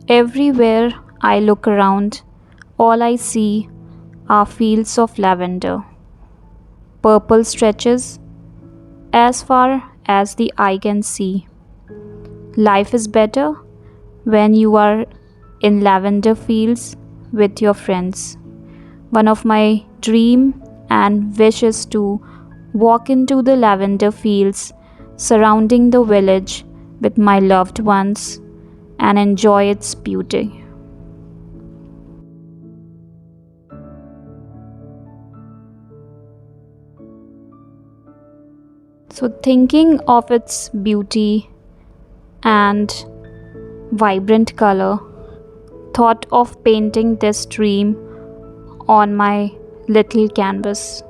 Everywhere I look around, all I see are fields of lavender. Purple stretches as far as the eye can see. Life is better when you are in lavender fields with your friends. One of my dream and wish is to walk into the lavender fields surrounding the village with my loved ones and enjoy its beauty. So, thinking of its beauty and vibrant color, thought of painting this dream on my little canvas.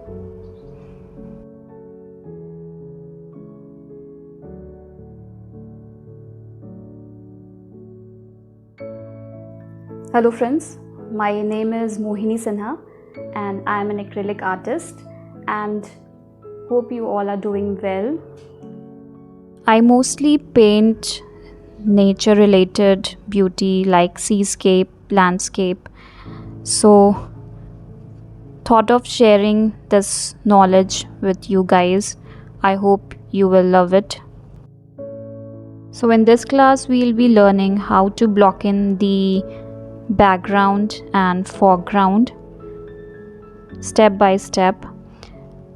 Hello friends, my name is Mohini Sinha and I am an acrylic artist and hope you all are doing well. I mostly paint nature related beauty like seascape, landscape. So, thought of sharing this knowledge with you guys. I hope you will love it. So, in this class, we'll be learning how to block in the background and foreground step by step,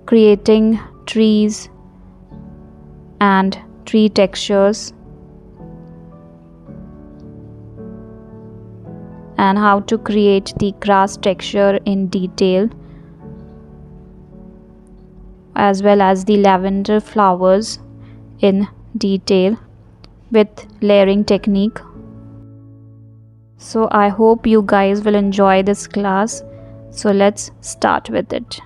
creating trees and tree textures, and how to create the grass texture in detail, as well as the lavender flowers in detail with layering technique. So I hope you guys will enjoy this class. So let's start with it.